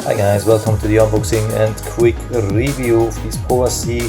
Hi guys, welcome to the unboxing and quick review of this Povasee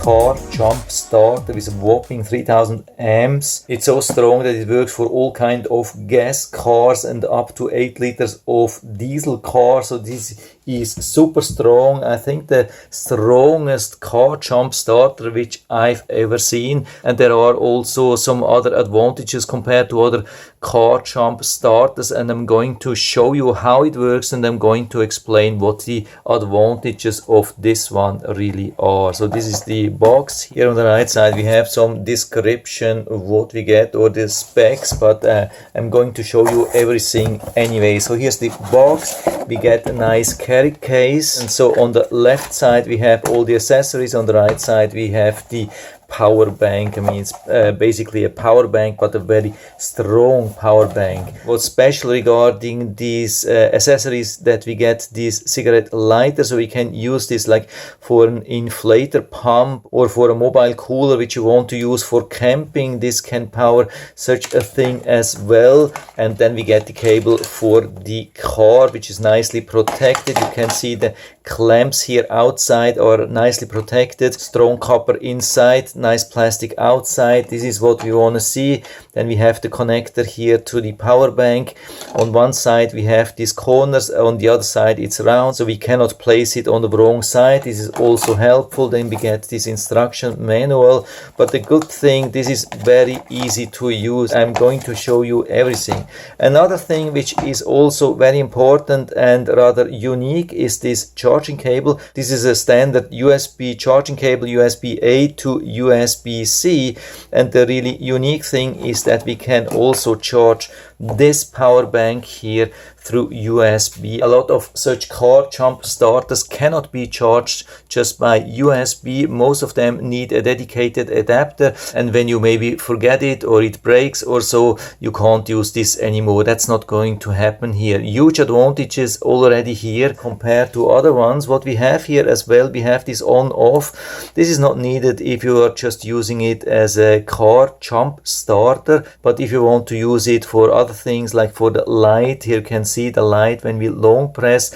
car jump starter with a whopping 3000 amps. It's so strong that it works for all kind of gas cars and up to 8 liters of diesel cars. So this is super strong. I think the strongest car jump starter which I've ever seen, and there are also some other advantages compared to other car jump starters, and I'm going to show you how it works, and I'm going to explain what the advantages of this one really are. So this is the box. Here on the right side we have some description of what we get or the specs, but I'm going to show you everything anyway. So here's the box. We get a nice carry case, and so on the left side we have all the accessories, on the right side we have the power bank. I mean, it's basically a power bank, but a very strong power bank. What's special regarding these accessories, that we get this cigarette lighter, so we can use this like for an inflator pump or for a mobile cooler which you want to use for camping. This can power such a thing as well. And then we get the cable for the car, which is nicely protected. You can see the clamps here outside are nicely protected, strong copper inside, nice plastic outside. This is what we want to see. Then we have the connector here to the power bank. On one side we have these corners, on the other side it's round, so we cannot place it on the wrong side. This is also helpful. Then we get this instruction manual, but the good thing, this is very easy to use. I'm going to show you everything. Another thing which is also very important and rather unique is this charging cable. This is a standard USB charging cable, USB A to USB-C, and the really unique thing is that we can also charge this power bank here through USB. A lot of such car jump starters cannot be charged just by USB. Most of them need a dedicated adapter, and when you maybe forget it or it breaks or so, you can't use this anymore. That's not going to happen here. Huge advantages already here compared to other ones. What we have here as well, we have this on off. This is not needed if you are just using it as a car jump starter, but if you want to use it for other things, like for the light, here you can see the light. When we long press,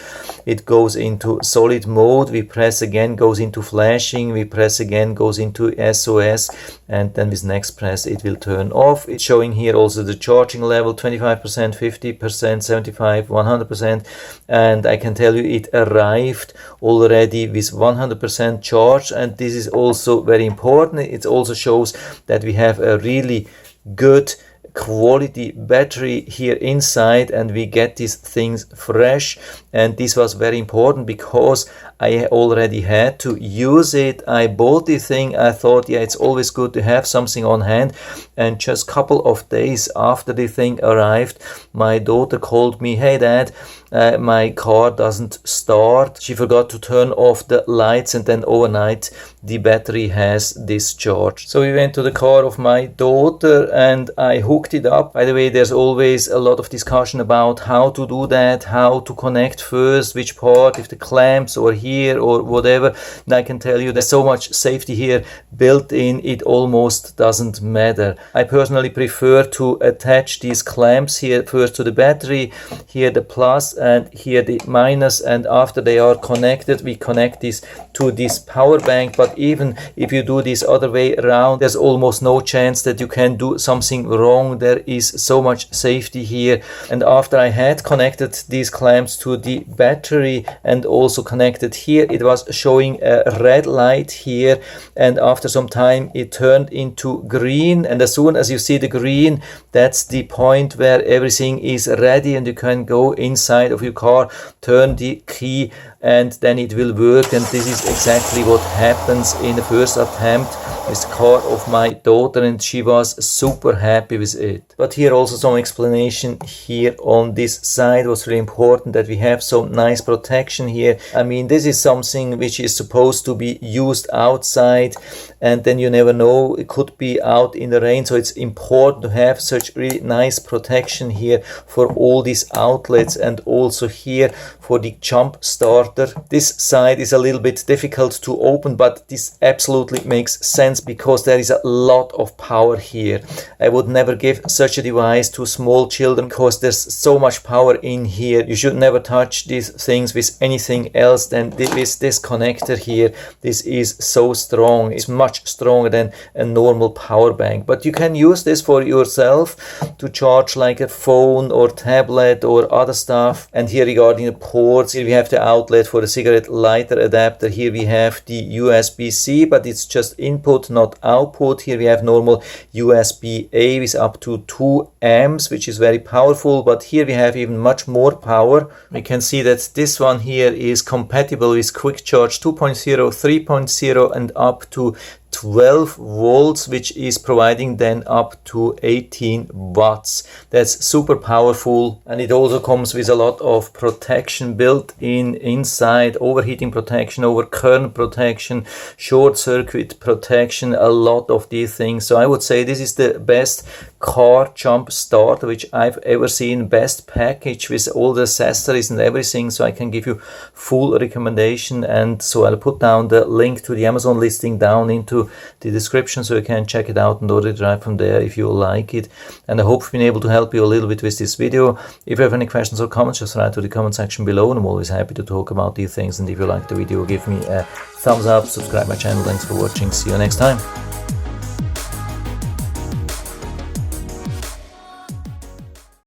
it goes into solid mode. We press again, goes into flashing. We press again, goes into SOS, and then with next press it will turn off. It's showing here also the charging level, 25%, 50%, 75, 100%, and I can tell you it arrived already with 100% charge. And this is also very important. It also shows that we have a really good quality battery here inside, and we get these things fresh. And this was very important because I already had to use it. I bought the thing. I thought, yeah, it's always good to have something on hand. And just a couple of days after the thing arrived, my daughter called me, hey dad, my car doesn't start. She forgot to turn off the lights, and then overnight the battery has discharged. So we went to the car of my daughter and I hooked it up. By the way, there's always a lot of discussion about how to do that, how to connect first, which part, if the clamps or here or whatever. And I can tell you there's so much safety here built in, it almost doesn't matter. I personally prefer to attach these clamps here first to the battery, here the plus and here the minus, and after they are connected we connect this to this power bank. But even if you do this other way around, there's almost no chance that you can do something wrong. There is so much safety here. And after I had connected these clamps to the battery and also connected here, it was showing a red light here, and after some time it turned into green. And as soon as you see the green, that's the point where everything is ready and you can go inside of your car, turn the key, and then it will work. And this is exactly what happens in the first attempt with the car of my daughter, and she was super happy with it. But here also some explanation here on this side was really important, that we have some nice protection here. I mean, this is something which is supposed to be used outside, and then you never know, it could be out in the rain, so it's important to have such really nice protection here for all these outlets and all also here for the jump starter. This side is a little bit difficult to open, but this absolutely makes sense because there is a lot of power here. I would never give such a device to small children because there's so much power in here. You should never touch these things with anything else than with this connector here. This is so strong. It's much stronger than a normal power bank, but you can use this for yourself to charge like a phone or tablet or other stuff. And here regarding the ports, here we have the outlet for the cigarette lighter adapter. Here we have the USB-C, but it's just input, not output. Here we have normal USB-A with up to 2 amps, which is very powerful, but here we have even much more power. We can see that this one here is compatible with quick charge 2.0, 3.0 and up to 12 volts, which is providing then up to 18 watts. That's super powerful, and it also comes with a lot of protection built in inside: overheating protection, overcurrent protection, short circuit protection, a lot of these things. So I would say this is the best car jump starter which I've ever seen, best package with all the accessories and everything. So I can give you full recommendation, and so I'll put down the link to the Amazon listing down into the description so you can check it out and order it right from there if you like it. And I hope I've been able to help you a little bit with this video. If you have any questions or comments, just write to the comment section below, and I'm always happy to talk about these things. And if you like the video, give me a thumbs up, subscribe my channel. Thanks for watching, see you next time.